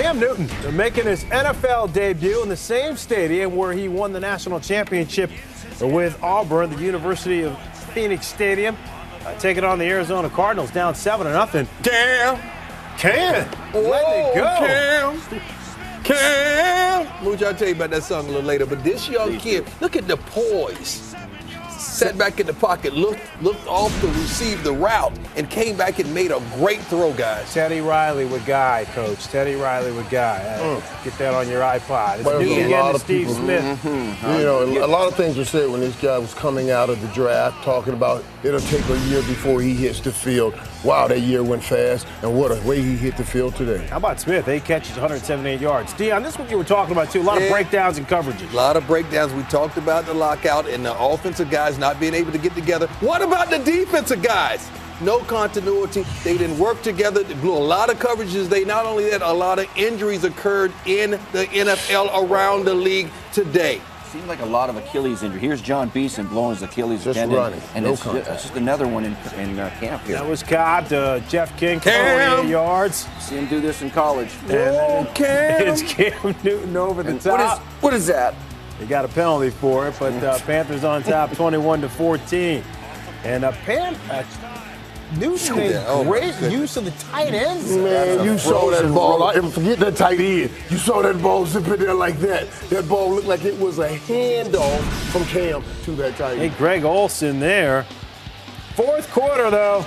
Cam Newton making his NFL debut in the same stadium where he won the national championship with Auburn, the University of Phoenix Stadium, taking on the Arizona Cardinals, down 7-0. Cam, letting it go. Cam. Which I'll tell you about that song a little later. But this young kid, look at the poise. Sat back in the pocket, looked off to receive the route, and came back and made a great throw, guys. Teddy Riley with Guy, Coach. Teddy Riley with Guy. Get that on your iPod. It's Newton again to Steve Smith. You know, a lot of things were said when this guy was coming out of the draft, talking about it'll take a year before he hits the field. Wow, that year went fast, and what a way he hit the field today. How about Smith? 8 catches, 178 yards. Deion, this is what you were talking about, too. A lot of breakdowns and coverages. A lot of breakdowns. We talked about the lockout and the offensive guys not being able to get together. What about the defensive guys? No continuity. They didn't work together. They blew a lot of coverages. Not only that, a lot of injuries occurred in the NFL around the league today. Seemed like a lot of Achilles injury. Here's John Beeson blowing his Achilles tendon. Running. And no it's just another one in camp here. That was Cobb to Jeff King, 28 yards. See him do this in college. And it's Cam Newton over the top. What is that? They got a penalty for it, but Panthers on top, 21-14. And Newton made great use of the tight ends. Man, you saw that ball. Forget that tight end. You saw that ball zipping there like that. That ball looked like it was a handoff from Cam to that tight end. Hey, Greg Olsen there. Fourth quarter, though.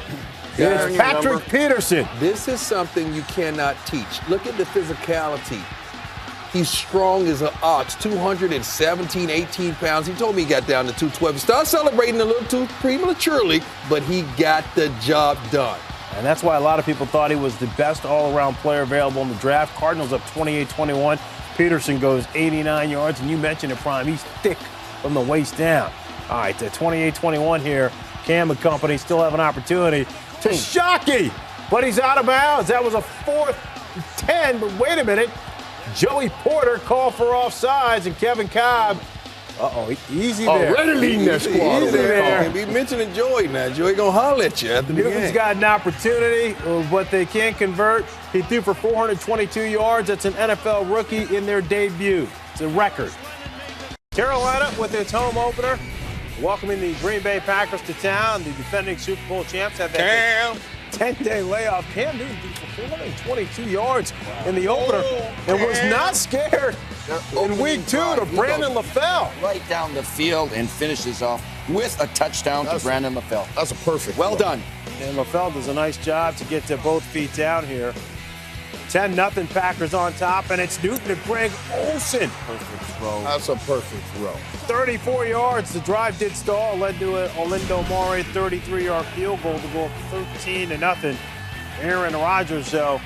It's Patrick Peterson. This is something you cannot teach. Look at the physicality. He's strong as an ox, 217, 18 pounds. He told me he got down to 212. He started celebrating a little too prematurely, but he got the job done. And that's why a lot of people thought he was the best all-around player available in the draft. Cardinals up 28-21. Peterson goes 89 yards, and you mentioned it, Prime. He's thick from the waist down. All right, 28-21 here. Cam and company still have an opportunity to Shockey, but he's out of bounds. That was a 4th 10, but wait a minute. Joey Porter called for offsides, and Kevin Cobb, easy there. Already leading that squad. Easy there. Be mentioning Joey now. Joey gonna holler at you after the Newton's game. got an opportunity, but they can't convert. He threw for 422 yards. That's an NFL rookie in their debut. It's a record. Carolina with its home opener, welcoming the Green Bay Packers to town. The defending Super Bowl champs have that 10-day layoff. Cam Newton threw for 422 yards in the opener and was not scared in week 2 to Brandon LaFell. Right down the field and finishes off with a touchdown to Brandon LaFell. That's a perfect. Well done. And LaFell does a nice job to get to both feet down here. 10-0 Packers on top, and it's Newton to Greg Olsen. Perfect throw. That's a perfect throw. 34 yards. The drive did stall, led to an Orlando Mare 33-yard field goal to go up 13-0. Aaron Rodgers, though,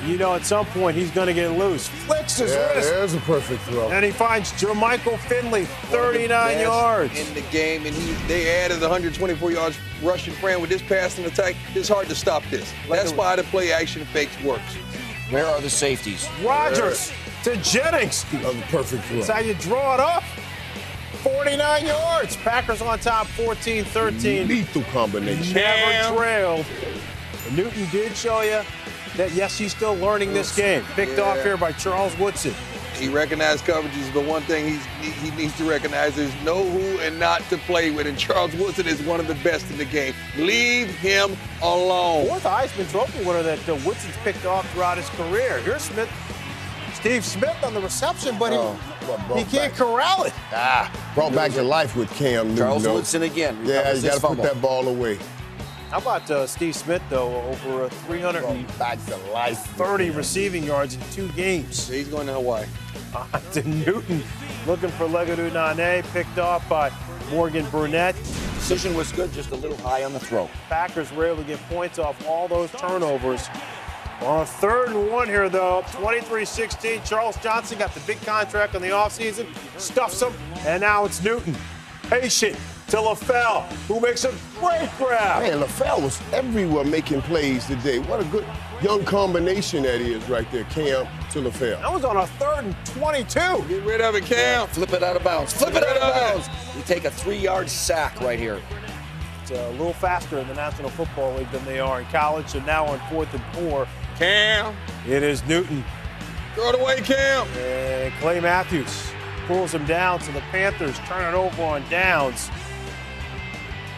you know at some point he's going to get loose. Flicks his wrist. There's a perfect throw. And he finds Jermichael Finley, 39 yards. In the game, and they added 124 yards rushing Fran with this passing attack. It's hard to stop this. That's why the play action fakes works. Where are the safeties? Rodgers to Jennings. That was a perfect throw. That's how you draw it up. 49 yards. Packers on top, 14-13. Lethal combination. Never trailed. Newton did show you that, yes, he's still learning this game. Picked off here by Charles Woodson. He recognized coverages, but one thing he needs to recognize is know who and not to play with. And Charles Woodson is one of the best in the game. Leave him alone. 4th Heisman Trophy winner that Woodson's picked off throughout his career. Here's Steve Smith on the reception, but he can't corral it. Brought back to life with Cam Newton. Charles Woodson again. Yeah, you got to put that ball away. How about Steve Smith, though, over 330 receiving yards in 2 games? He's going to Hawaii. To Newton, looking for Legadou Nane, picked off by Morgan Burnett. Decision was good, just a little high on the throw. Packers were able to get points off all those turnovers. On 3rd and 1 here, though, 23-16. Charles Johnson got the big contract on the offseason, stuffs him, and now it's Newton. Patient to LaFell, who makes a great grab. Man, LaFell was everywhere making plays today. What a good young combination that is right there, Cam to LaFell. That was on a 3rd and 22. Get rid of it, Cam. Flip it out of bounds. Flip it out of bounds. You take a 3-yard sack right here. It's a little faster in the National Football League than they are in college, so now on 4th and 4. Cam. It is Newton Throw it away, Cam. And Clay Matthews pulls him down, so the Panthers turn it over on downs.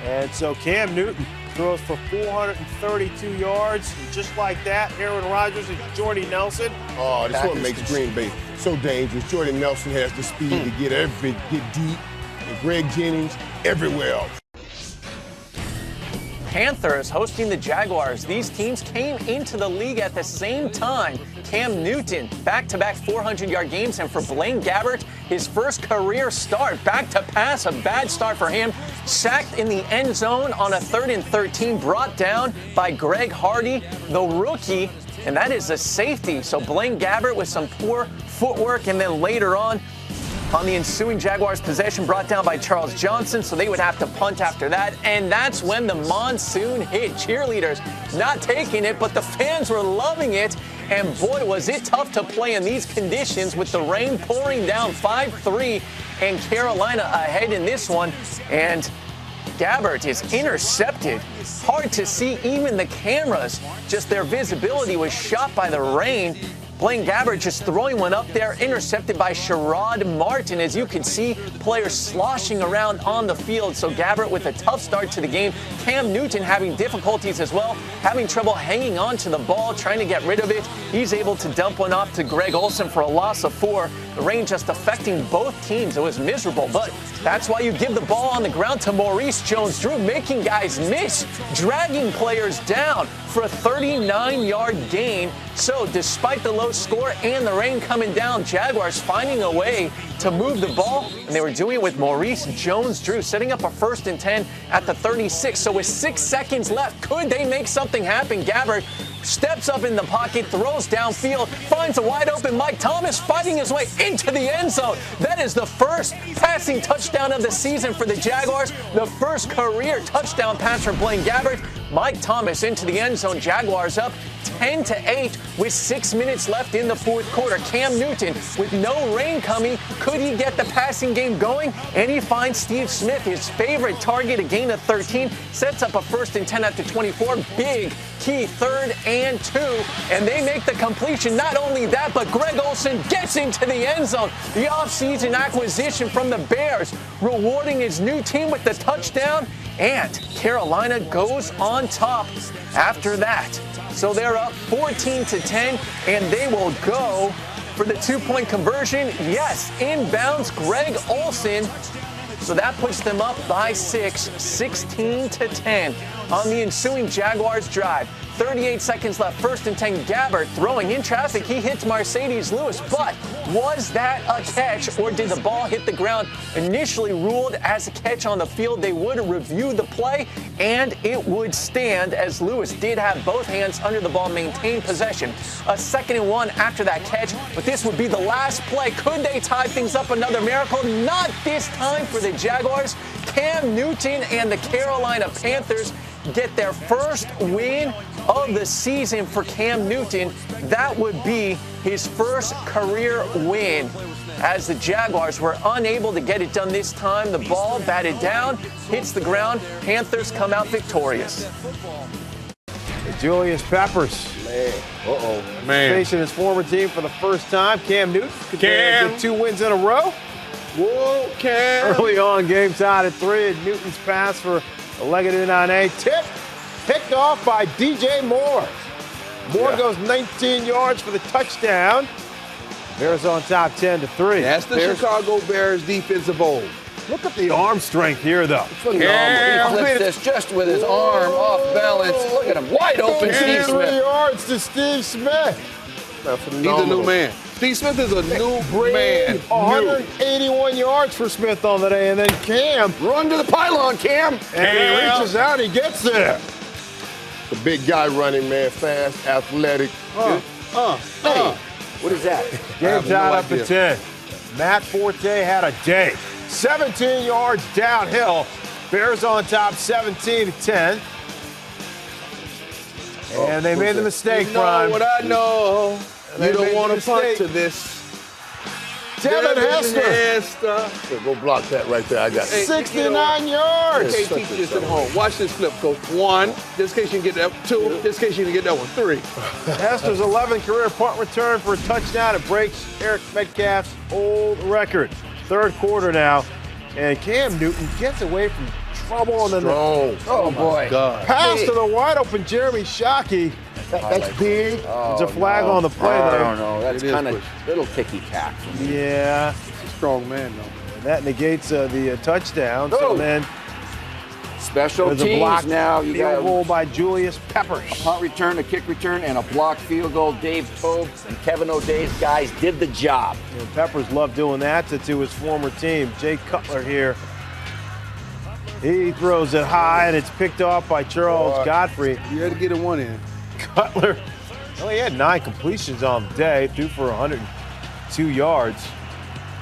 And so Cam Newton throws for 432 yards. And just like that, Aaron Rodgers and Jordy Nelson. Oh, this is what makes Green Bay so dangerous. Jordy Nelson has the speed to get deep. And Greg Jennings everywhere else. Panthers hosting the Jaguars. These teams came into the league at the same time. Cam Newton, back-to-back 400-yard games, and for Blaine Gabbert, his first career start, back to pass, a bad start for him. Sacked in the end zone on a 3rd and 13, brought down by Greg Hardy, the rookie, and that is a safety. So Blaine Gabbert with some poor footwork, and then later on the ensuing Jaguars possession brought down by Charles Johnson, so they would have to punt after that. And that's when the monsoon hit. Cheerleaders not taking it, but the fans were loving it. And boy, was it tough to play in these conditions with the rain pouring down. 5-3, and Carolina ahead in this one. And Gabbert is intercepted. Hard to see even the cameras. Just their visibility was shot by the rain. Blaine Gabbert just throwing one up there, intercepted by Sherrod Martin. As you can see, players sloshing around on the field. So Gabbert with a tough start to the game. Cam Newton having difficulties as well, having trouble hanging on to the ball, trying to get rid of it. He's able to dump one off to Greg Olsen for a loss of 4. The rain just affecting both teams. It was miserable, but that's why you give the ball on the ground to Maurice Jones-Drew, making guys miss, dragging players down for a 39-yard gain. So despite the low score and the rain coming down, Jaguars finding a way to move the ball, and they were doing it with Maurice Jones-Drew, setting up a 1st and 10 at the 36. So with 6 seconds left, could they make something happen? Gabbert steps up in the pocket, throws downfield, finds a wide open Mike Thomas, fighting his way into the end zone. That is the first passing touchdown of the season for the Jaguars, the first career touchdown pass for Blaine Gabbert. Mike Thomas into the end zone. Jaguars up 10-8 with 6 minutes left in the 4th quarter. Cam Newton with no rain coming. Could he get the passing game going? And he finds Steve Smith, his favorite target, a gain of 13. Sets up a 1st and 10 at the 24. Big key 3rd and 2. And they make the completion. Not only that, but Greg Olsen gets into the end zone. The offseason acquisition from the Bears, rewarding his new team with the touchdown. And Carolina goes on top after that. So they're up 14-10, and they will go for the 2-point conversion. Yes, inbounds Greg Olsen. So that puts them up by 6, 16-10 on the ensuing Jaguars drive. 38 seconds left, 1st and 10. Gabbert throwing in traffic. He hits Mercedes Lewis, but was that a catch, or did the ball hit the ground? Initially ruled as a catch on the field. They would review the play, and it would stand, as Lewis did have both hands under the ball, maintain possession. A 2nd and 1 after that catch, but this would be the last play. Could they tie things up? Another miracle? Not this time for the Jaguars. Cam Newton and the Carolina Panthers get their first win of the season for Cam Newton. That would be his first career win, as the Jaguars were unable to get it done this time. The ball batted down, hits the ground. Panthers come out victorious. Julius Peppers. Facing his former team for the first time. Cam Newton could get 2 wins in a row. Whoa, Cam. Early on, game tied at 3. And Newton's pass for a leg of 9A. Picked off by DJ Moore. Moore goes 19 yards for the touchdown. Bears on top 10-3. That's the Chicago Bears defensive old. Look at the arm strength here, though. He flips this just with his arm off balance. Look at him, wide open, Steve 3 Smith. yards to Steve Smith. He's a new man. Steve Smith is a new man. 181 yards for Smith on the day, and then Cam. Run to the pylon, Cam. And he reaches out, he gets there. The big guy running, man, fast, athletic. Hey, what is that? Game tied up at 10. Matt Forte had a day. 17 yards downhill. Bears on top 17-10. And they made the mistake, You know Prime. what I know. You don't want to punt mistake. to this. Devin Hester. Hester. Yeah, go block that right there. I got it. 69 yards. Okay, teach this at home. Watch this flip, Coach. 1, just in case you can get that. 2, just in case you can get that one. 3. Hester's 11th career punt return for a touchdown. It breaks Eric Metcalf's old record. Third quarter now, and Cam Newton gets away from trouble on the Oh, boy. God. pass to the wide open Jeremy Shockey. That's big. There's a flag on the play I there. don't know. That's It is kind of push. little ticky-tack. Yeah, He's a strong man, though. and that negates the touchdown. So Oh. then Special there's a teams blocked now. You got field goal by Julius Peppers. punt return, a kick return, and a blocked field goal. Dave Tobe and Kevin O'Day's guys did the job. And Peppers loved doing that to his former team. Jay Cutler here. He throws it high, and it's picked off by Charles Godfrey. You had to get a 1 in. Cutler, well, he had 9 completions on the day, threw for 102 yards.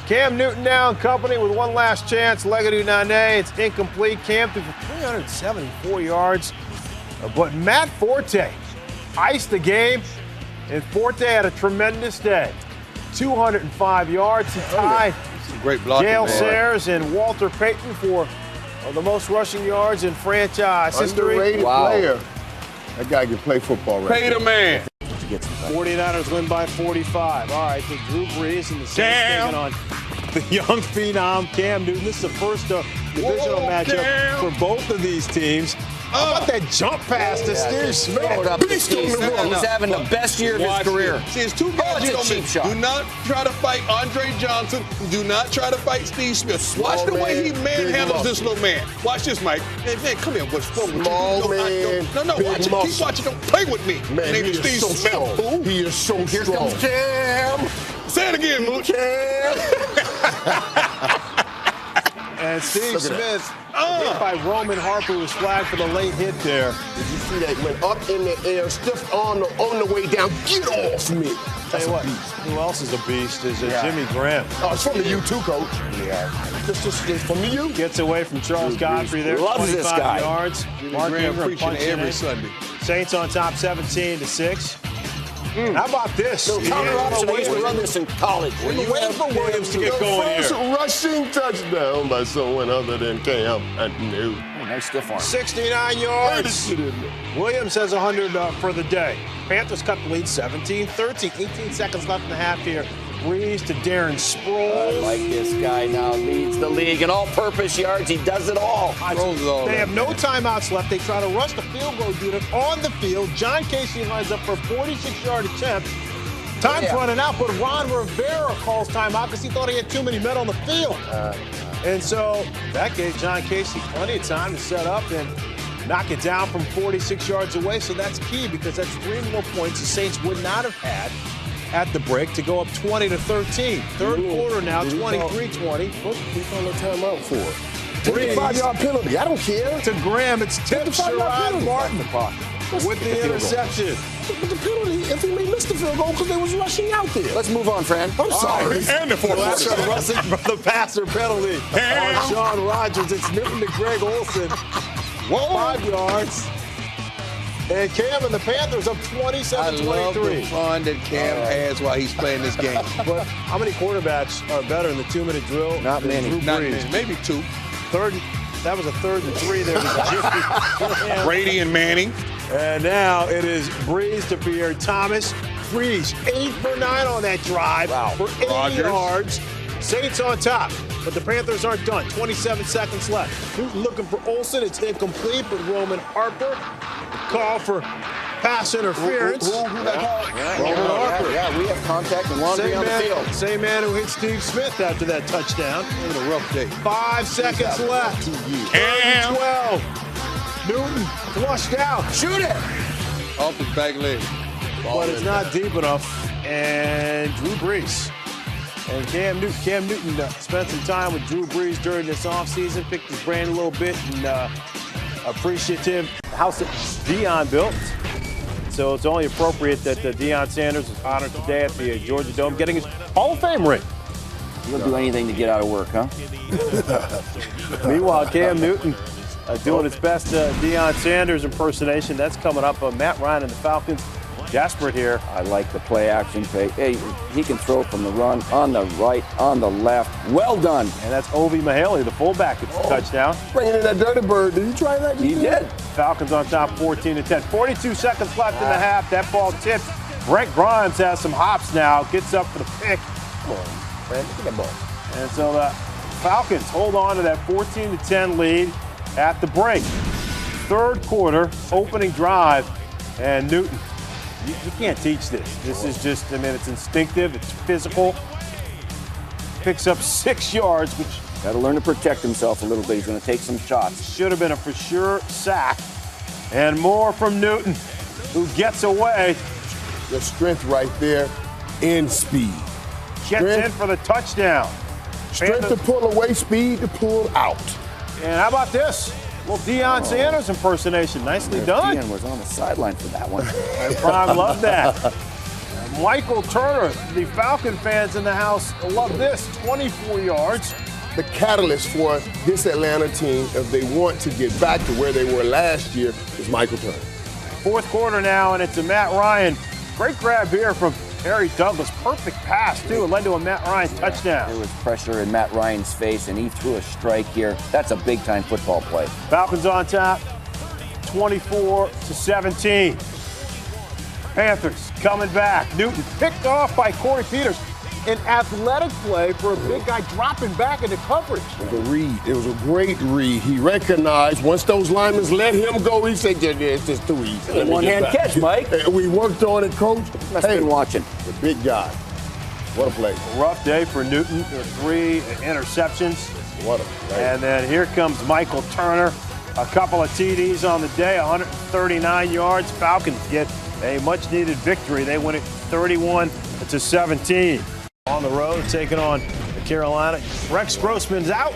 Cam Newton now in company with one last chance. Legadoo Nane, it's incomplete. Cam threw for 374 yards. But Matt Forte iced the game, and Forte had a tremendous day. 205 yards. He tied Great blocking, Gale man. Sayers and Walter Payton for the most rushing yards in franchise history. Underrated Wow. player. That guy can play football right Pay the man. 49ers win by 45. All right, so Drew Brees and the Saints taking on the young phenom Cam Newton. This is the first divisional matchup for both of these teams. How about that jump pass to Steve Smith? Throw it up to Beast Steve on the Smith. run. He's having the best year of his Watch career. this. See, it's two guys it's you a don't cheap miss. shot. Do not try to fight Andre Johnson. Do not try to fight Steve Smith. Watch the way he manhandles this little man. Watch this, Mike. Hey, man, come here. What's wrong with you? Small man, No, big watch it. muscle. Keep watching. Don't play with me. Man, Name he is is Steve so Smith. strong. Fool. He is so Here strong. comes Cam. Say it again, Luke. And Steve Look at that. Smith hit by Roman Harper, was flagged for the late hit there. Did you see that? Went up in the air, stiff on the way down. Get off me. Tell That's you a what, beast. who else is a beast is Yeah. Jimmy Graham. Oh, it's from the U too, coach. Yeah. This is from the U. Gets away from Charles Godfrey there. Loves this 25 guy. yards. Mark Graham Ingram preaching punching every in. Sunday. Saints on top 17-6. How about this? Counter option. I used to run this in college. When you wait for Williams to get The going first here. rushing touchdown by someone other than Cam Newton. Oh, nice stiff arm. 69 yards. Williams has 100 for the day. Panthers cut the lead 17-13. 18 seconds left in the half here. Breeze to Darren I Sproles. like this guy now. Leads the league in all-purpose yards. He does it all. Throws it all They up. have no timeouts left. They try to rush the field goal unit on the field. John Casey lines up for a 46-yard attempt. Time's running out, but Ron Rivera calls timeout because he thought he had too many men on the field. And so that gave John Casey plenty of time to set up and knock it down from 46 yards away. So that's key because that's 3 more points the Saints would not have had at the break to go up 20-13. Third quarter now, 23-20. What we call a timeout for? Breeze 25-yard penalty. I don't care. to Graham. It's Tim 55-yard Sherrod penalty. Martin with the interception. But the penalty, if he may miss the field goal because they was rushing out there. Let's move on, Fran. I'm sorry. And the fourth That's quarter. a rushing from the passer penalty on Sean Rogers. It's Newton to Greg Olson. 5 yards. And Cam and the Panthers up I love the 27-23. fun that Cam has while he's playing this game. But how many quarterbacks are better in the 2-minute drill? Not than many. Drew Not Brees? many, maybe 2. That was a 3rd and 3 there. Was Brady and Manning. And now it is Breeze to Pierre Thomas. Breeze 8 for 9 on that drive for 80 Rodgers. yards. Saints on top, but the Panthers aren't done. 27 seconds left. Newton looking for Olsen. It's incomplete, but Roman Harper call for pass interference. Roman Harper. Yeah, we have contact and laundry on the field. Same man who hit Steve Smith after that touchdown. It was a rough day. 5 seconds left. Cam. 12. Newton flushed out. Shoot it. Off his back leg. But it's not deep enough. And Drew Brees. And Cam Newton spent some time with Drew Brees during this offseason, picked his brain a little bit, and appreciative house that Deion built. So it's only appropriate that Deion Sanders is honored today at the Georgia Dome, getting his Hall of Fame ring. You'll do anything to get out of work, huh? Meanwhile, Cam Newton doing his best Deion Sanders impersonation. That's coming up. Matt Ryan and the Falcons desperate here. I like the play action. Hey, he can throw from the run, on the right, on the left. Well done. And that's Ovi Mahaley, the fullback, gets the touchdown. Bringing in that dirty bird. Did he try that? He did. Falcons on top 14-10. 42 seconds left in the half. That ball tipped. Brent Grimes has some hops now. Gets up for the pick. Come on, man. Look at that ball. And so the Falcons hold on to that 14-10 lead at the break. Third quarter, opening drive, and Newton, you can't teach this. This is just, I mean, it's instinctive, it's physical. Picks up 6 yards, which Got to learn to protect himself a little bit. He's going to take some shots. should have been a for sure sack. And more from Newton, who gets away, The strength right there in speed. gets Strength. in for the touchdown. Strength to pull away, speed to pull out. And how about this? A little Deion Sanders impersonation. Nicely done. Ian was on the sideline for that one. And Prime loved that. Michael Turner, the Falcon fans in the house love this. 24 yards. The catalyst for this Atlanta team, if they want to get back to where they were last year, is Michael Turner. Fourth quarter now, and it's a Matt Ryan. Great grab here from Harry Douglas. Perfect pass, too. It led to a Matt Ryan touchdown. There was pressure in Matt Ryan's face, and he threw a strike here. That's a big-time football play. Falcons on top, 24-17. Panthers coming back. Newton picked off by Corey Peters. An athletic play for a big guy dropping back into coverage. It was a read. It was a great read. He recognized once those linemen let him go, he said, yeah, it's just too easy. Let me One-hand get back." catch, Mike. Hey, we worked on it, Coach. Must have been watching. The big guy. What a play. Rough day for Newton. There were 3 interceptions. What a play. And then here comes Michael Turner. A couple of TDs on the day, 139 yards. Falcons get a much-needed victory. They win it 31-17. On the road, taking on Carolina. Rex Grossman's out.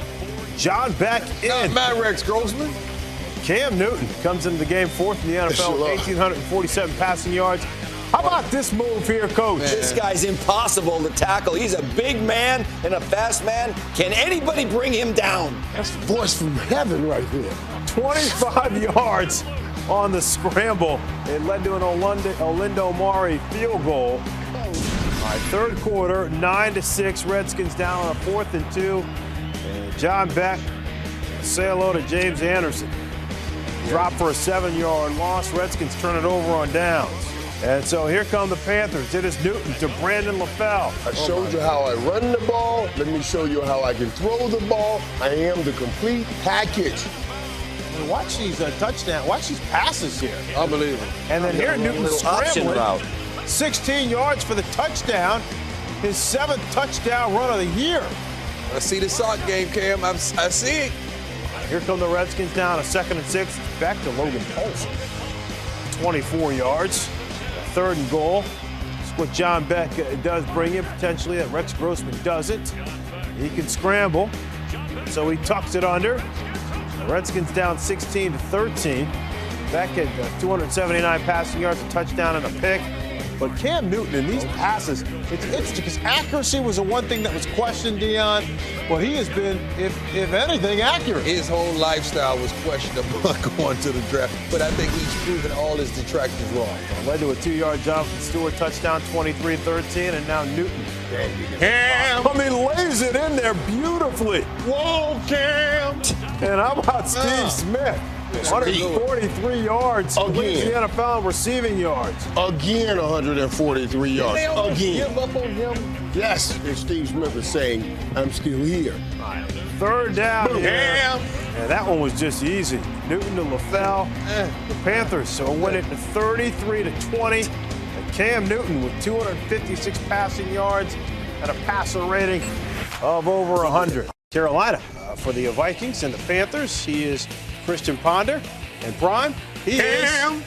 John Beck in. Not Rex Grossman. Cam Newton comes into the game fourth in the NFL with 1,847 passing yards. How about this move here, Coach? This guy's impossible to tackle. He's a big man and a fast man. Can anybody bring him down? That's the voice from heaven right there. 25 yards on the scramble. It led to an Olindo Mari field goal. All right, third quarter, 9-6. Redskins down on a 4th and 2. And John Beck, say hello to James Anderson. Drop for a 7-yard loss. Redskins turn it over on downs. And so here come the Panthers. It is Newton to Brandon LaFell. I showed you how I run the ball. Let me show you how I can throw the ball. I am the complete package. And watch these touchdowns. Watch these passes here. Unbelievable. And then here Newton Option scrambling. route. 16 yards for the touchdown. His 7th touchdown run of the year. I see the sock game, Cam. I see it. Here come the Redskins down, a 2nd and 6. Back to Logan Paulson. 24 yards. 3rd and goal. That's what John Beck does bring in, potentially, that Rex Grossman doesn't. He can scramble, so he tucks it under. The Redskins down 16-13. Beck had 279 passing yards, a touchdown, and a pick. But Cam Newton in these passes, it's because accuracy was the one thing that was questioned, Deion. Well, he has been, if anything, accurate. His whole lifestyle was questionable going to the draft, but I think he's proven all his detractors wrong. Led to a 2-yard jump from Stewart, touchdown, 23-13, and now Newton. Cam! I mean, lays it in there beautifully. Whoa, Cam! And how about Steve Smith? 143 yards. Leads the NFL in receiving yards. Again, 143 yards. They almost Again. give up on him. Yes, and Steve Smith is saying, I'm still here. 3rd down here. Cam! And that one was just easy. Newton to LaFell. The Panthers so win it to 33-20. And Cam Newton with 256 passing yards and a passer rating of over 100. Carolina for the Vikings and the Panthers. He is Christian Ponder. And Prime, he Cam!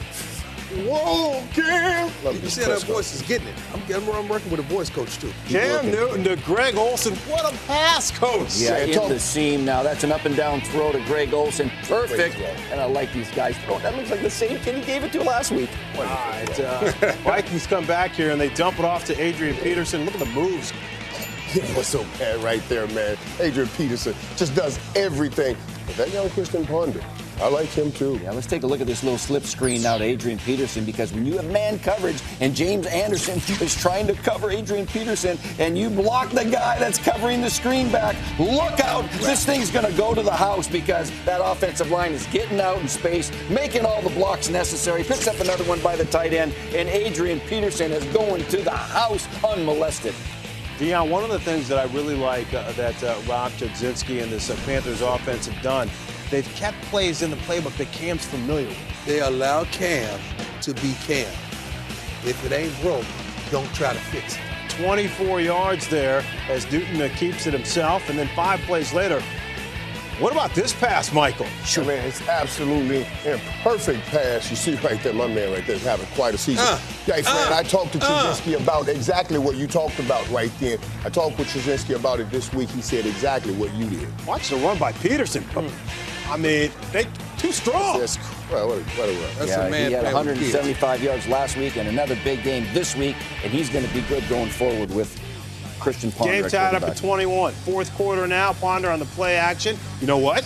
Whoa, Cam! You see how that voice is getting it. I'm working with a voice coach, too. Cam Newton to Greg Olsen. What a pass, Coach. Yeah, in the seam now. That's an up-and-down throw to Greg Olsen. Perfect. And I like these guys throwing. That looks like the same kid he gave it to last week. All right, Vikings come back here and they dump it off to Adrian Peterson. Look at the moves. What's so bad right there, man? Adrian Peterson just does everything. But that young Christian Ponder, I like him too. Yeah, let's take a look at this little slip screen now to Adrian Peterson, because when you have man coverage and James Anderson is trying to cover Adrian Peterson and you block the guy that's covering the screen back, look out. This thing's going to go to the house, because that offensive line is getting out in space, making all the blocks necessary, picks up another one by the tight end, and Adrian Peterson is going to the house unmolested. Deion, one of the things that I really like that Rob Chudzinski and this Panthers offense have done, they've kept plays in the playbook that Cam's familiar with. They allow Cam to be Cam. If it ain't broke, don't try to fix it. 24 yards there as Newton keeps it himself, and then 5 plays later. What about this pass, Michael? Sure, man, it's absolutely a perfect pass. You see right there, my man right there is having quite a season. Hey, Fred, I talked to Chudzinski about exactly what you talked about right then. I talked with Chudzinski about it this week. He said exactly what you did. Watch the run by Peterson. I mean, they too strong. That's what a run. That's a man. He had 175 yards last week and another big game this week, and he's going to be good going forward with Christian Ponder. Game tied up at 21. Fourth quarter now. Ponder on the play action. You know what?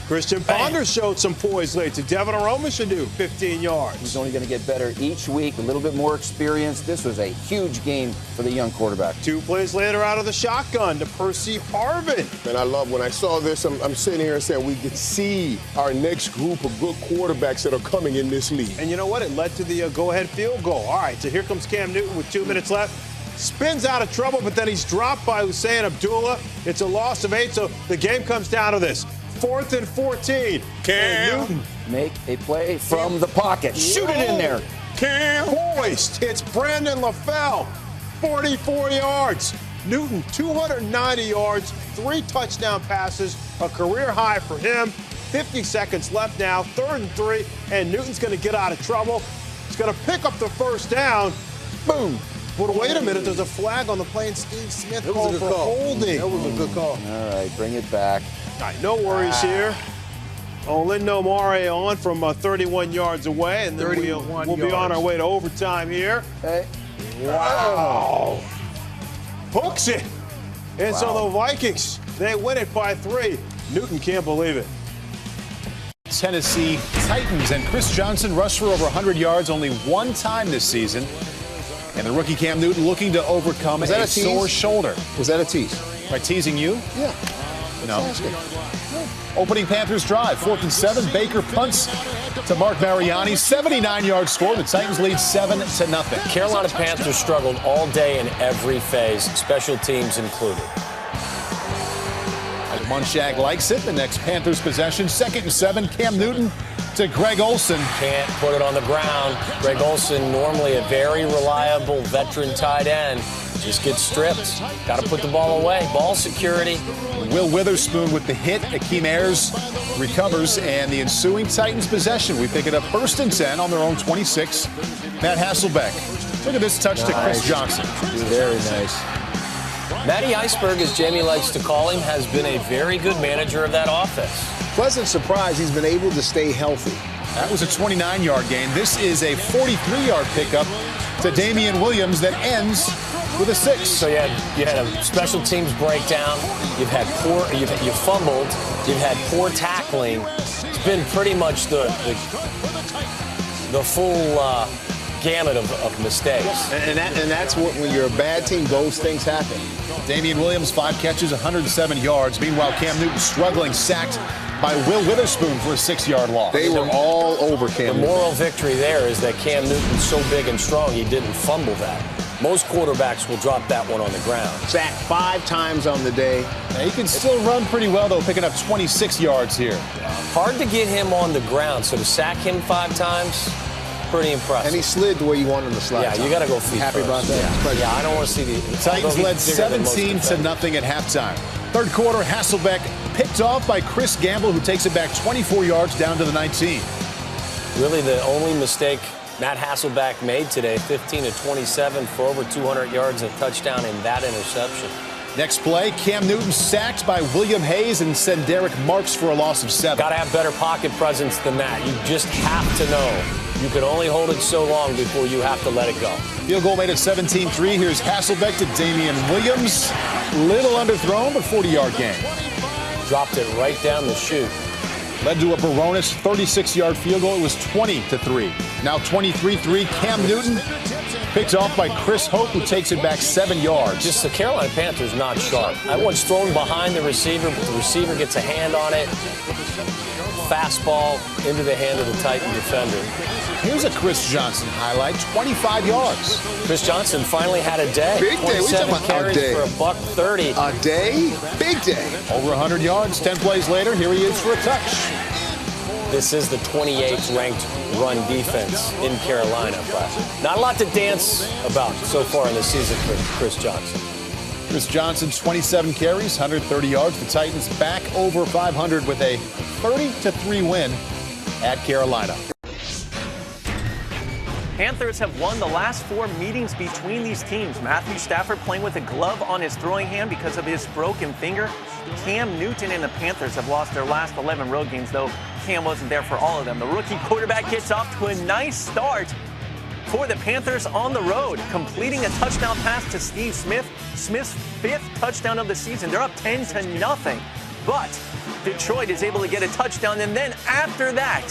Christian Ponder showed some poise late to Devin Aroma should do 15 yards. He's only going to get better each week, a little bit more experience. This was a huge game for the young quarterback. 2 plays later out of the shotgun to Percy Harvin. And I love when I saw this, I'm sitting here and saying we could see our next group of good quarterbacks that are coming in this league. And you know what? It led to the go-ahead field goal. All right, so here comes Cam Newton with 2 minutes left. Spins out of trouble, but then he's dropped by Hussein Abdullah. It's a loss of 8, so the game comes down to this. 4th and 14. Cam Newton. Make a play from the pocket. Shoot it in there. Cam hoist. It's Brandon LaFell. 44 yards. Newton, 290 yards, 3 touchdown passes, a career high for him. 50 seconds left now, 3rd and 3, and Newton's going to get out of trouble. He's going to pick up the first down. Boom. But wait a minute, there's a flag on the play, and Steve Smith called for holding. That was a good call. All right, bring it back. All right, no worries here. Olindo Mare on from 31 yards away, and then we'll be on our way to overtime here. Hey. Wow. Hooks it. And so the Vikings, they win it by 3. Newton can't believe it. Tennessee Titans, and Chris Johnson rushed for over 100 yards only one time this season. And the rookie Cam Newton looking to overcome a sore shoulder. Was that a tease? By teasing you? Yeah. No. Opening Panthers drive, 4th and 7. Baker punts to Mark Mariani. 79-yard score. The Titans lead 7-0. Carolina Panthers struggled all day in every phase, special teams included. Munchak likes it. The next Panthers possession, 2nd and 7. Cam Newton to Greg Olsen. Can't put it on the ground. Greg Olsen, normally a very reliable veteran tight end, just gets stripped. Got to put the ball away. Ball security. Will Witherspoon with the hit. Akeem Ayers recovers, and the ensuing Titans possession. We pick it up 1st and 10 on their own 26. Matt Hasselbeck. Look at this touch to Chris Johnson. Very nice. Matty Iceberg, as Jamie likes to call him, has been a very good manager of that offense. Pleasant surprise, he's been able to stay healthy. That was a 29-yard gain. This is a 43-yard pickup to Damian Williams that ends with a 6. So you had a special teams breakdown. You've fumbled. You've had poor tackling. It's been pretty much the full gamut of mistakes. And that's what, when you're a bad team, those things happen. Damian Williams, 5 catches, 107 yards. Meanwhile, Cam Newton struggling, sacked by Will Witherspoon for a 6-yard loss. They were all over Cam Newton. The moral victory there is that Cam Newton's so big and strong, he didn't fumble that. Most quarterbacks will drop that one on the ground. Sacked 5 times on the day. Now, he can still run pretty well, though, picking up 26 yards here. Hard to get him on the ground, so to sack him 5 times, pretty impressive. And he slid the way you want him to slide. Yeah, you got to go feet Happy first. about that. Yeah, I don't want to see the Titans led 17-0 at halftime. 3rd quarter, Hasselbeck picked off by Chris Gamble, who takes it back 24 yards down to the 19. Really the only mistake Matt Hasselbeck made today, 15-27 for over 200 yards and a touchdown in that interception. Next play, Cam Newton sacked by William Hayes and Derek Marks for a loss of 7. Got to have better pocket presence than that. You just have to know. You can only hold it so long before you have to let it go. Field goal made at 17-3. Here's Hasselbeck to Damian Williams. Little underthrown, but 40-yard gain. Dropped it right down the chute. Led to a Baronis 36-yard field goal. It was 20-3. Now 23-3. Cam Newton picked off by Chris Hope, who takes it back 7 yards. Just the Carolina Panthers not sharp. That one's thrown behind the receiver, but the receiver gets a hand on it. Fastball into the hand of the Titan defender. Here's a Chris Johnson highlight, 25 yards. Chris Johnson finally had a day. Big day. We talking 27 about carries a day. for $130. A day? Big day. Over 100 yards, 10 plays later, here he is for a touch. This is the 28th ranked run defense in Carolina, but not a lot to dance about so far in the season for Chris Johnson. Chris Johnson, 27 carries, 130 yards. The Titans back over 500 with a 30-3 win at Carolina. Panthers have won the last 4 meetings between these teams. Matthew Stafford playing with a glove on his throwing hand because of his broken finger. Cam Newton and the Panthers have lost their last 11 road games, though Cam wasn't there for all of them. The rookie quarterback gets off to a nice start for the Panthers on the road, completing a touchdown pass to Steve Smith. Smith's 5th touchdown of the season. They're up 10-0. But Detroit is able to get a touchdown, and then after that,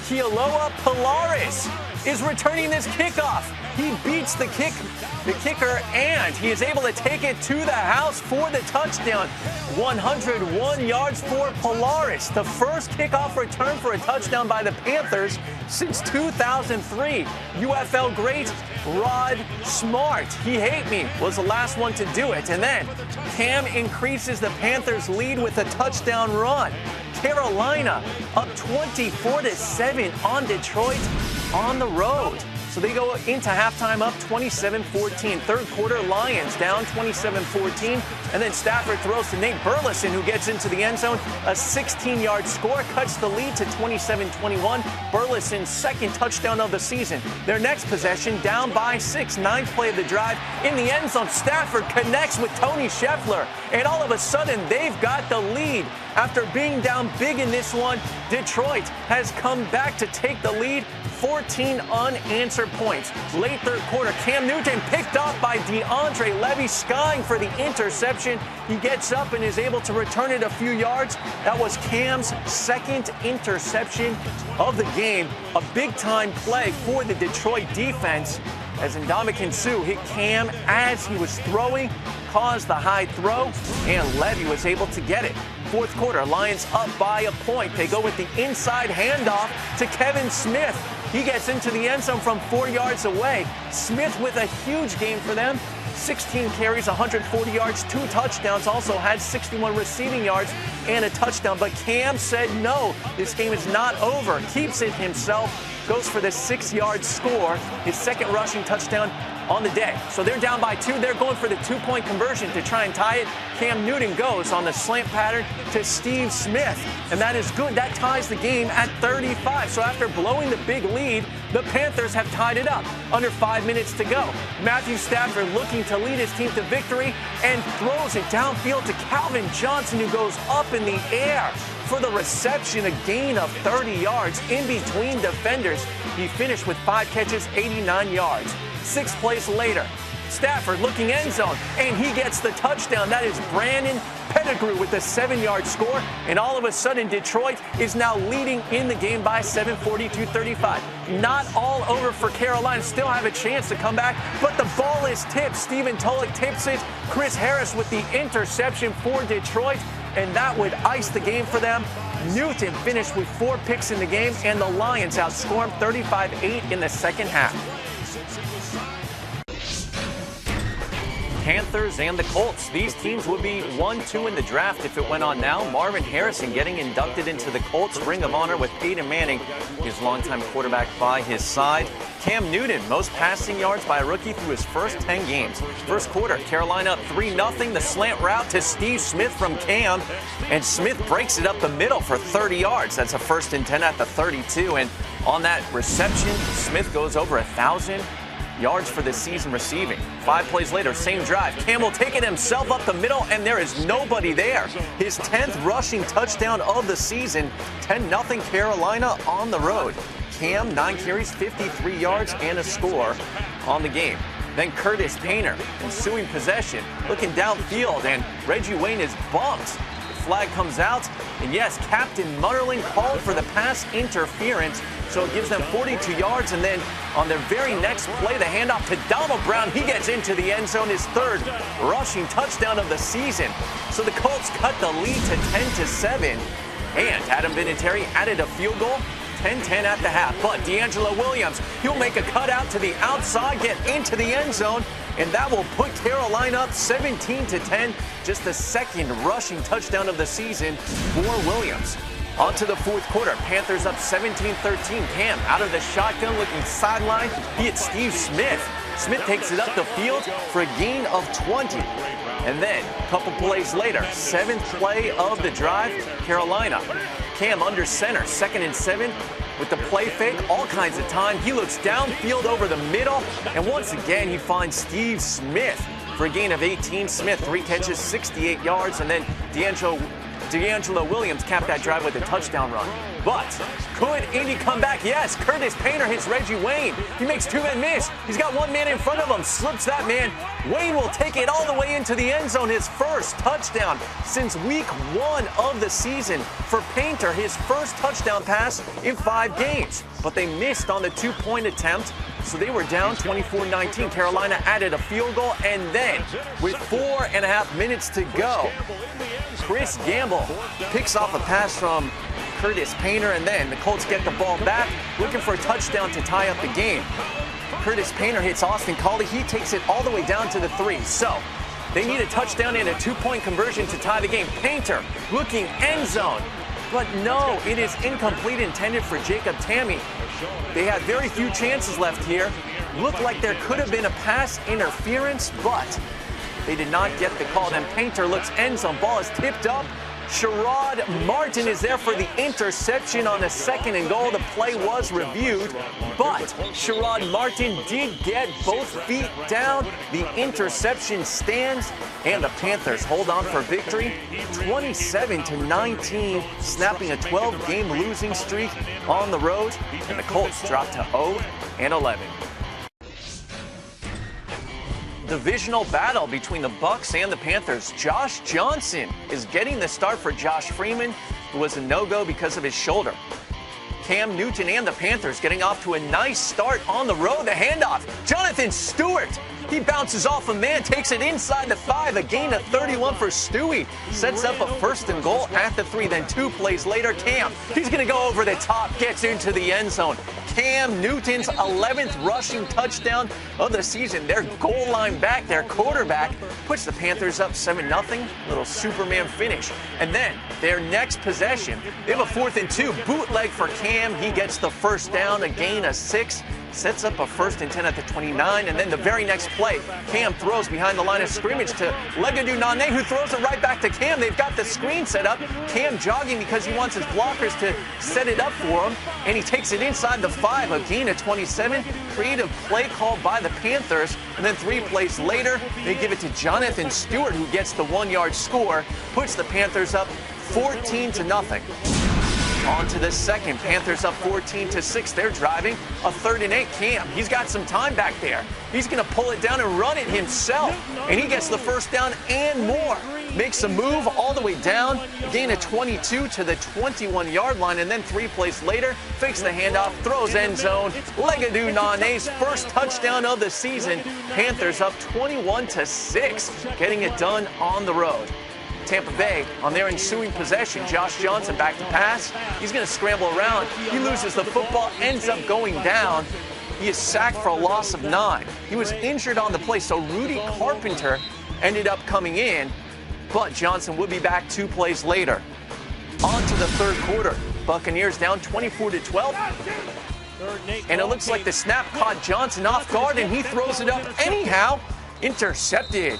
Kealoha Pilaris is returning this kickoff. He beats the kicker, and he is able to take it to the house for the touchdown. 101 yards for Pilaris. The first kickoff return for a touchdown by the Panthers since 2003. UFL great Rod Smart, he hate me, was the last one to do it. And then Cam increases the Panthers' lead with a touchdown run. Carolina up 24-7 on Detroit on the road. So they go into halftime up 27-14. Third quarter, Lions down 27-14. And then Stafford throws to Nate Burleson, who gets into the end zone. A 16-yard score cuts the lead to 27-21. Burleson's 2nd touchdown of the season. Their next possession, down by 6. 9th play of the drive. In the end zone, Stafford connects with Tony Scheffler. And all of a sudden, they've got the lead. After being down big in this one, Detroit has come back to take the lead. 14 unanswered points. Late third quarter, Cam Newton picked off by DeAndre Levy, skying for the interception. He gets up and is able to return it a few yards. That was Cam's 2nd interception of the game. A big-time play for the Detroit defense as Ndamukong Suh hit Cam as he was throwing, caused the high throw, and Levy was able to get it. Fourth quarter, Lions up by a point. They go with the inside handoff to Kevin Smith. He gets into the end zone from 4 yards away. Smith with a huge game for them. 16 carries, 140 yards, 2 touchdowns, also had 61 receiving yards and a touchdown. But Cam said no, this game is not over. Keeps it himself, goes for the 6-yard score, his 2nd rushing touchdown on the day. So they're down by 2. They're going for the 2-point conversion to try and tie it. Cam Newton goes on the slant pattern to Steve Smith, and that is good. That ties the game at 35. So after blowing the big lead, the Panthers have tied it up. Under 5 minutes to go. Matthew Stafford looking to lead his team to victory and throws it downfield to Calvin Johnson, who goes up in the air for the reception, a gain of 30 yards in between defenders. He finished with 5 catches, 89 yards. 6 plays later, Stafford looking end zone, and he gets the touchdown. That is Brandon Pettigrew with the 7-yard score, and all of a sudden Detroit is now leading in the game by 7, 42-35. Not all over for Carolina, still have a chance to come back, but the ball is tipped. Stephen Tulloch tips it. Chris Harris with the interception for Detroit, and that would ice the game for them. Newton finished with 4 picks in the game, and the Lions outscore him 35-8 in the second half. Panthers and the Colts. These teams would be 1-2 in the draft if it went on now. Marvin Harrison getting inducted into the Colts Ring of Honor with Peyton Manning, his longtime quarterback, by his side. Cam Newton, most passing yards by a rookie through his first 10 games. First quarter, Carolina up 3-0. The slant route to Steve Smith from Cam, and Smith breaks it up the middle for 30 yards. That's a 1st and 10 at the 32, and on that reception, Smith goes over 1,000 yards for this season receiving. 5 plays later, same drive. Cam will take it himself up the middle, and there is nobody there. His 10th rushing touchdown of the season. 10-0 Carolina on the road. Cam, 9 carries, 53 yards, and a score on the game. Then Curtis Painter, ensuing possession, looking downfield, and Reggie Wayne is bumped. flag comes out. And yes, Captain Mutterling called for the pass interference. So it gives them 42 yards. And then on their very next play, the handoff to Donald Brown. He gets into the end zone, his third rushing touchdown of the season. So the Colts cut the lead to 10-7. And Adam Vinatieri added a field goal. 10-10 at the half. But D'Angelo Williams, he'll make a cutout to the outside, get into the end zone, and that will put Carolina up 17-10. Just the second rushing touchdown of the season for Williams. On to the fourth quarter. Panthers up 17-13. Cam out of the shotgun looking sideline. He hits Steve Smith. Smith takes it up the field for a gain of 20. And then, a couple plays later, seventh play of the drive, Carolina. Cam under center, 2nd and 7 with the play fake, all kinds of time. He looks downfield over the middle, and once again, he finds Steve Smith for a gain of 18. Smith, 3 catches, 68 yards, and then D'Angelo Williams capped that drive with a touchdown run. But could Indy come back? Yes. Curtis Painter hits Reggie Wayne. He makes 2 men miss. He's got 1 man in front of him. Slips that man. Wayne will take it all the way into the end zone. His first touchdown since week 1 of the season for Painter. His first touchdown pass in 5 games. But they missed on the 2-point attempt. So they were down 24-19. Carolina added a field goal. And then with 4.5 minutes to go, Chris Gamble picks off a pass from Curtis Painter, and then the Colts get the ball back, looking for a touchdown to tie up the game. Curtis Painter hits Austin Collie. He takes it all the way down to the 3. So they need a touchdown and a 2-point conversion to tie the game. Painter looking end zone, but no, it is incomplete, intended for Jacob Tamme. They had very few chances left here. Looked like there could have been a pass interference, but they did not get the call. Then Painter looks end zone. Ball is tipped up. Sherrod Martin is there for the interception on a 2nd and goal. The play was reviewed, but Sherrod Martin did get both feet down. The interception stands, and the Panthers hold on for victory, 27-19, snapping a 12-game losing streak on the road, and the Colts drop to 0-11. Divisional battle between the Bucs and the Panthers. Josh Johnson is getting the start for Josh Freeman, who was a no-go because of his shoulder. Cam Newton and the Panthers getting off to a nice start on the road. The handoff, Jonathan Stewart. He bounces off a man, takes it inside the 5, a gain of 31 for Stewie. Sets up a 1st and goal at the 3. Then 2 plays later, Cam, he's going to go over the top, gets into the end zone. Cam Newton's 11th rushing touchdown of the season. Their goal line back, their quarterback, puts the Panthers up 7-0. Little Superman finish. And then their next possession, they have a 4th and 2. Bootleg for Cam. He gets the 1st down, a gain of 6. Sets up a 1st and 10 at the 29, and then the very next play, Cam throws behind the line of scrimmage to Legadou Nane, who throws it right back to Cam. They've got the screen set up. Cam jogging because he wants his blockers to set it up for him, and he takes it inside the 5, a gain of 27. Creative play called by the Panthers, and then 3 plays later, they give it to Jonathan Stewart, who gets the 1-yard score, puts the Panthers up 14-0. On to the second. Panthers up 14-6. They're driving a 3rd and 8. Cam, he's got some time back there. He's going to pull it down and run it himself. And he gets the 1st down and more. Makes a move all the way down. Gain of 22 to the 21-yard line. And then 3 plays later, fakes the handoff, throws end zone. Legadou Nane's 1st touchdown of the season. Panthers up 21-6. Getting it done on the road. Tampa Bay on their ensuing possession. Josh Johnson back to pass. He's going to scramble around. He loses the football, ends up going down. He is sacked for a loss of 9. He was injured on the play, so Rudy Carpenter ended up coming in, but Johnson would be back 2 plays later. On to the 3rd quarter. Buccaneers down 24-12. And it looks like the snap caught Johnson off guard, and he throws it up anyhow. Intercepted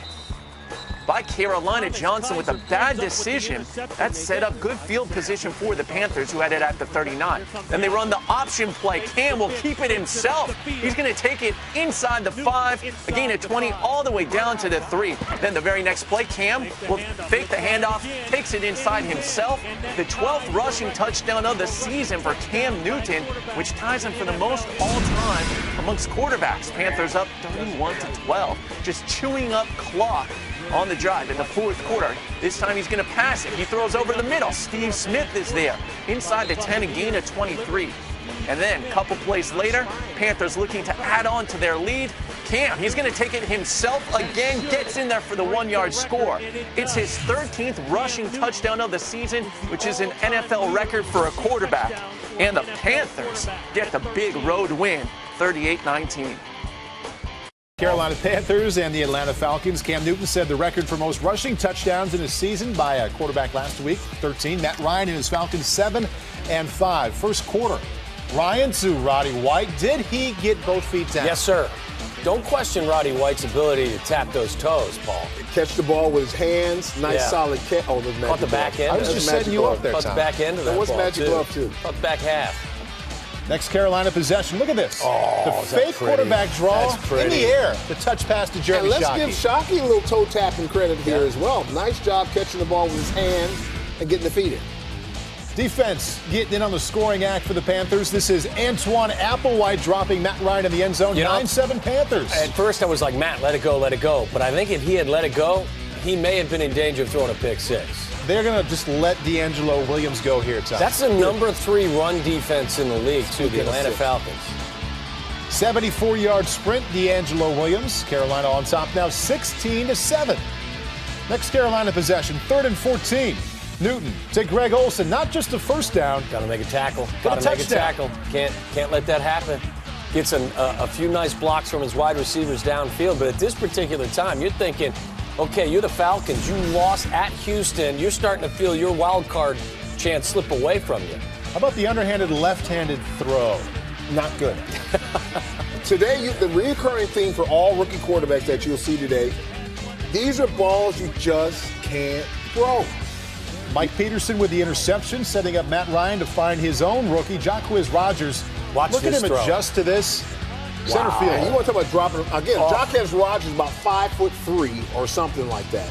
by Carolina. Johnson with a bad decision. That set up good field position for the Panthers, who had it at the 39. Then they run the option play. Cam will keep it himself. He's going to take it inside the 5, a gain of 20, all the way down to the 3. Then the very next play, Cam will fake the handoff, takes it inside himself. The 12th rushing touchdown of the season for Cam Newton, which ties him for the most all-time amongst quarterbacks. Panthers up 31-12, just chewing up clock on the drive in the fourth quarter. This time he's going to pass it. He throws over the middle. Steve Smith is there inside the 10, a gain of 23. And then a couple plays later, Panthers looking to add on to their lead. Cam, he's going to take it himself again, gets in there for the 1-yard score. It's his 13th rushing touchdown of the season, which is an NFL record for a quarterback. And the Panthers get the big road win, 38-19. Carolina Panthers and the Atlanta Falcons. Cam Newton said the record for most rushing touchdowns in a season by a quarterback last week, 13. Matt Ryan and his Falcons, 7 and 5. First quarter, Ryan to Roddy White. Did he get both feet down? Yes, sir. Don't question Roddy White's ability to tap those toes, Paul. Catch the ball with his hands. Nice, solid catch. Oh, there's Caught the back end. I was just setting you up there, Caught the Tom. back end of that was ball, magic too. glove, too. Caught the back half. Next Carolina possession. Look at this. Oh, the is that fake pretty? quarterback draw That's pretty. in the air. The touch pass to Jeremy And let's Shockey. give Shockey a little toe tapping credit here as well. Nice job catching the ball with his hands and getting the feet in. Defense getting in on the scoring act for the Panthers. This is Antoine Applewhite dropping Matt Ryan in the end zone. 9-7 Panthers. At first I was like, Matt, let it go, let it go. But I think if he had let it go, he may have been in danger of throwing a pick six. They're going to just let D'Angelo Williams go here, Tom. That's the number 3 run defense in the league, too, the Atlanta Falcons. 74-yard sprint, D'Angelo Williams. Carolina on top now, 16-7. Next Carolina possession, 3rd and 14. Newton to Greg Olsen, not just a first down. Got to make a tackle. But a Got to make a touchdown. tackle. Can't let that happen. Gets a few nice blocks from his wide receivers downfield, but at this particular time, you're thinking, okay, you're the Falcons. You lost at Houston. You're starting to feel your wild card chance slip away from you. How about the underhanded left-handed throw? Not good. Today, the recurring theme for all rookie quarterbacks that you'll see today, these are balls you just can't throw. Mike Peterson with the interception, setting up Matt Ryan to find his own rookie, Jacquizz Rodgers. Watch Look at this him throw. adjust to this. Center And field. you want to talk about dropping again? Jacquizz Rodgers is about 5'3" or something like that.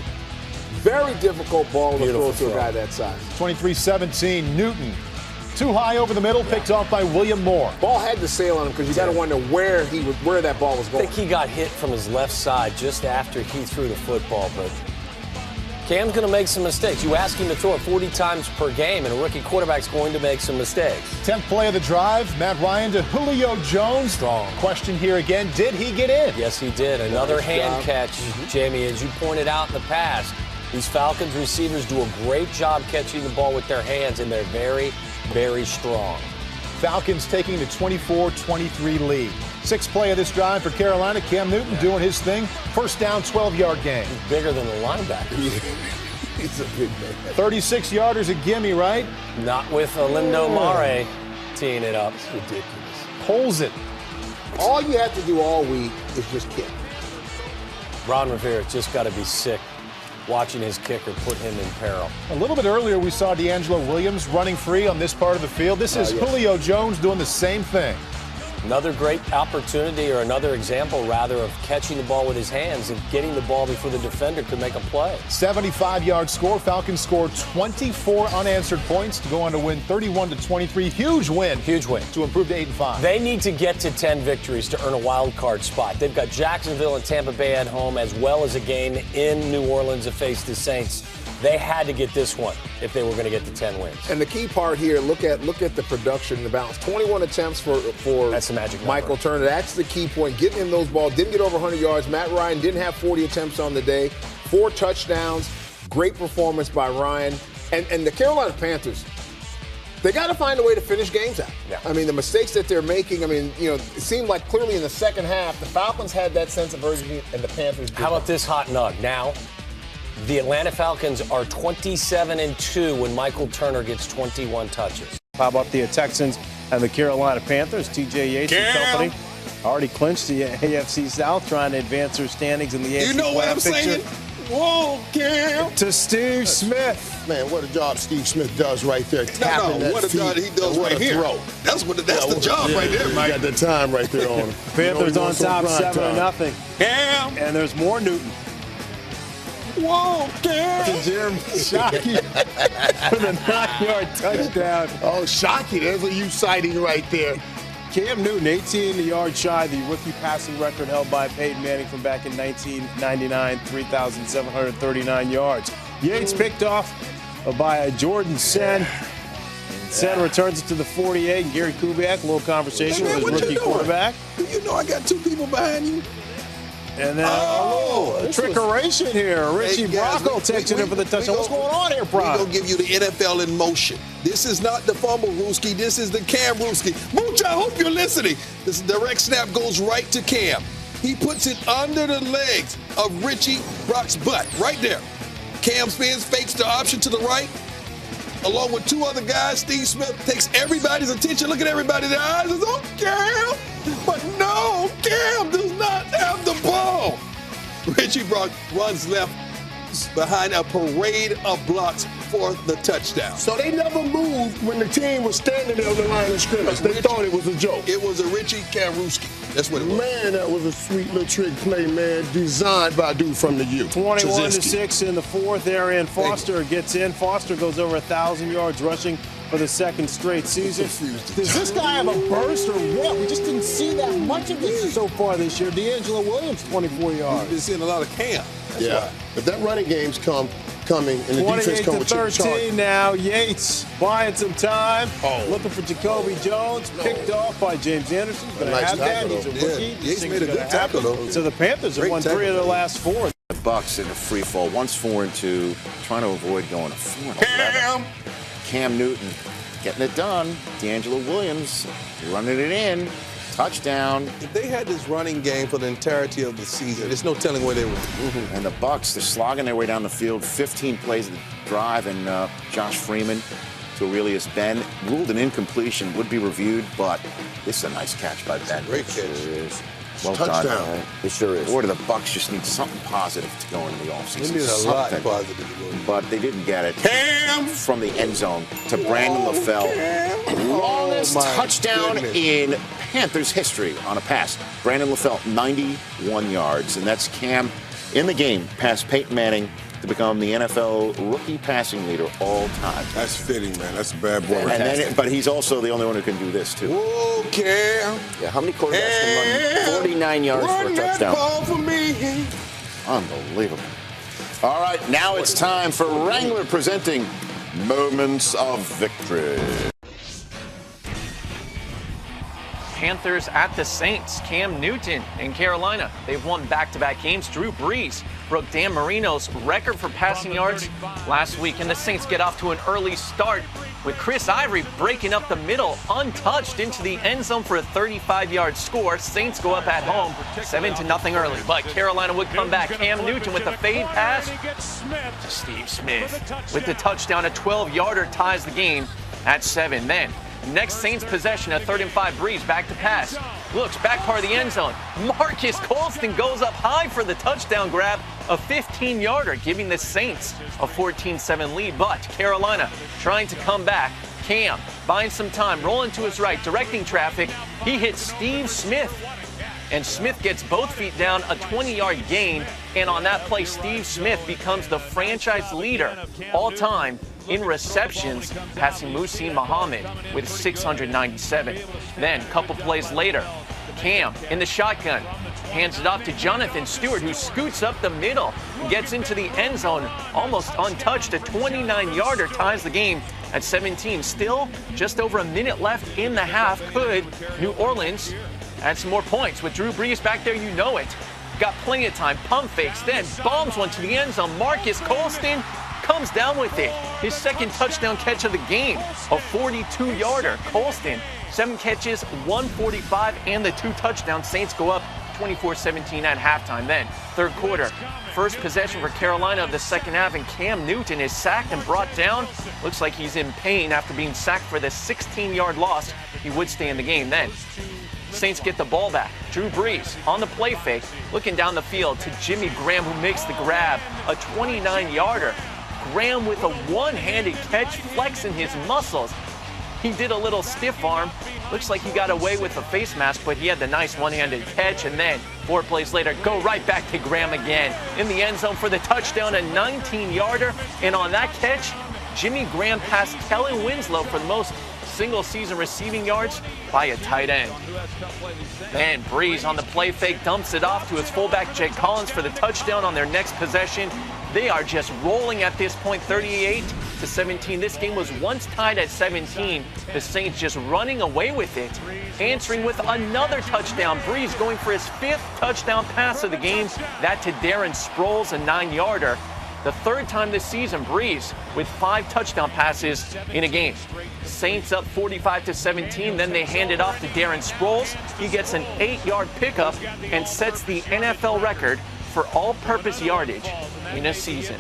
Very difficult ball to throw to a guy that size. 23-17, Newton. Too high over the middle, picked off by William Moore. Ball had to sail on him because you got to wonder where that ball was I going. think he got hit from his left side just after he threw the football, but Cam's going to make some mistakes. You ask him to throw it 40 times per game, and a rookie quarterback's going to make some mistakes. 10th play of the drive, Matt Ryan to Julio Jones. Strong. Question here again, did he get in? Yes, he did. Another Nice hand job. catch, Jamie, as you pointed out in the past. These Falcons receivers do a great job catching the ball with their hands, and they're very, very strong. Falcons taking the 24-23 lead. 6th play of this drive for Carolina, Cam Newton doing his thing. First down, 12-yard gain. Bigger than the linebacker. He's a big man. 36-yarders a gimme, right? Not with Lindo Mare teeing it up. It's ridiculous. Pulls it. All you have to do all week is just kick. Ron Rivera just got to be sick watching his kicker put him in peril. A little bit earlier, we saw D'Angelo Williams running free on this part of the field. This is yes. Julio Jones doing the same thing. Another great opportunity, or another example, rather, of catching the ball with his hands and getting the ball before the defender could make a play. 75-yard score. Falcons scored 24 unanswered points to go on to win 31-23. Huge win. Huge win. To improve to 8-5. They need to get to 10 victories to earn a wild card spot. They've got Jacksonville and Tampa Bay at home, as well as a game in New Orleans to face the Saints. They had to get this one if they were going to get to 10 wins. And the key part here, look at the production and the balance. 21 attempts for That's the magic number. Michael Turner. That's the key point. Getting him those balls. Didn't get over 100 yards. Matt Ryan didn't have 40 attempts on the day. 4 touchdowns. Great performance by Ryan. And the Carolina Panthers, they got to find a way to finish games out. Yeah. I mean, the mistakes that they're making, it seemed like clearly in the second half, the Falcons had that sense of urgency and the Panthers did. How about this hot nug? Now, the Atlanta Falcons are 27-2 when Michael Turner gets 21 touches. How about the Texans and the Carolina Panthers? TJ Yates and company already clinched the AFC South, trying to advance their standings in the AFC. You know what I'm playoff picture. saying? Whoa, Cam. To Steve Smith. Man, what a job Steve Smith does right there, tapping that what a feet. job he does What right a here. throw. That's the job right there, You Mike. got the time right there on him. Panthers You know, on top, prime time. 7-0. Cam. And there's more Newton. Whoa, Cam. Jeremy Shockey with a 9-yard touchdown. Oh, Shockey, there's a you sighting right there. Cam Newton, 18 yards shy, the rookie passing record held by Peyton Manning from back in 1999, 3,739 yards. Yates picked off by Jordan Sen. Sen returns it to the 48. And Gary Kubiak, a little conversation with his rookie quarterback. You know I got two people behind you. And then a trickeration here. Richie Brocco takes it in for the touchdown. What's going on here, Brian? We're going to give you the NFL in motion. This is not the fumble Rooski. This is the Cam Rooski. Mooch, I hope you're listening. This direct snap goes right to Cam. He puts it under the legs of Richie Brock's butt, right there. Cam spins, fakes the option to the right, along with two other guys. Steve Smith takes everybody's attention. Look at everybody. Their eyes is on Cam. But no, Cam does not have the ball. Richie Brock runs left behind a parade of blocks for the touchdown. So they never moved when the team was standing there on the line of scrimmage. They thought it was a joke. It was a Richie Kamrowski. That's what it was. Man, that was a sweet little trick play, man, designed by a dude from the U. 21-6 in the fourth. Arian Foster gets in. Foster goes over 1,000 yards rushing for the second straight season. Does this guy have a burst or what? We just didn't see that much of this so far this year. D'Angelo Williams, 24 yards. We've been seeing a lot of Cam. That's why. If that running game's coming and the defense comes with 28-13 now. Yates buying some time. Looking for Jacoby Jones. Picked off by James Anderson. Going to have that. He's a rookie. Yates made a good tackle, though. So the Panthers have won 3 of their last 4. The Bucks in a free fall. Once 4-2, trying to avoid going to 4-11. Cam Newton getting it done. D'Angelo Williams running it in. Touchdown. If they had this running game for the entirety of the season, there's no telling where they would be. And the Bucks, they're slogging their way down the field. 15 plays of the drive, and Josh Freeman to Aurelius Ben. Ruled an incompletion, would be reviewed, but this is a nice catch by Ben. Great catch. Well touchdown. Done. It sure is. Boy, do the Bucks just need something positive to go into the offseason. They need a lot positive to go in. But they didn't get it. Cam! From the end zone to Brandon LaFell. Longest touchdown in Panthers history on a pass. Brandon LaFell, 91 yards. And that's Cam in the game past Peyton Manning to become the NFL rookie passing leader all time. That's fitting, man. That's a bad boy. But he's also the only one who can do this, too. Okay. Yeah, how many quarterbacks can run 49 yards for a touchdown? Ball for me. Unbelievable. All right, now it's time for Wrangler presenting Moments of Victory. Panthers at the Saints. Cam Newton in Carolina. They've won back-to-back games. Drew Brees broke Dan Marino's record for passing yards last week. And the Saints get off to an early start with Chris Ivory breaking up the middle, untouched into the end zone for a 35-yard score. Saints go up at home, 7-0 early. But Carolina would come back. Cam Newton with the fade pass to Steve Smith. With the touchdown, a 12-yarder ties the game at 7. Then next Saints possession, a 3rd and 5. Brees back to pass. Looks back part of the end zone. Marcus Colston goes up high for the touchdown grab, a 15-yarder, giving the Saints a 14-7 lead. But Carolina trying to come back. Cam buying some time, rolling to his right, directing traffic. He hits Steve Smith, and Smith gets both feet down, a 20-yard gain. And on that play, Steve Smith becomes the franchise leader all time in receptions, passing Muhsin Muhammad with 697. Then, a couple plays later, Cam in the shotgun hands it off to Jonathan Stewart, who scoots up the middle and gets into the end zone almost untouched. A 29-yarder ties the game at 17. Still just over a minute left in the half. Could New Orleans add some more points? With Drew Brees back there, you know it. Got plenty of time. Pump fakes, then bombs one to the end zone. Marcus Colston comes down with it. His second touchdown catch of the game, a 42-yarder. Colston, 7 catches, 145, and the 2 touchdowns. Saints go up 24-17 at halftime. Then, third quarter, first possession for Carolina of the second half, and Cam Newton is sacked and brought down. Looks like he's in pain after being sacked for the 16-yard loss. He would stay in the game then. Saints get the ball back. Drew Brees on the play fake, looking down the field to Jimmy Graham, who makes the grab, a 29-yarder. Graham with a one-handed catch, flexing his muscles. He did a little stiff arm. Looks like he got away with a face mask, but he had the nice one-handed catch. And then 4 plays later, go right back to Graham again in the end zone for the touchdown, a 19-yarder. And on that catch, Jimmy Graham passed Kellen Winslow for the most single-season receiving yards by a tight end. And Breeze on the play fake dumps it off to his fullback Jake Collins for the touchdown on their next possession. They are just rolling at this point, 38-17. This game was once tied at 17. The Saints just running away with it, answering with another touchdown. Breeze going for his 5th touchdown pass of the game. That to Darren Sproles, a 9-yarder. The 3rd time this season, Breeze with 5 touchdown passes in a game. Saints up 45-17. Then they hand it off to Darren Sproles. He gets an 8-yard pickup and sets the NFL record for all-purpose yardage in a season.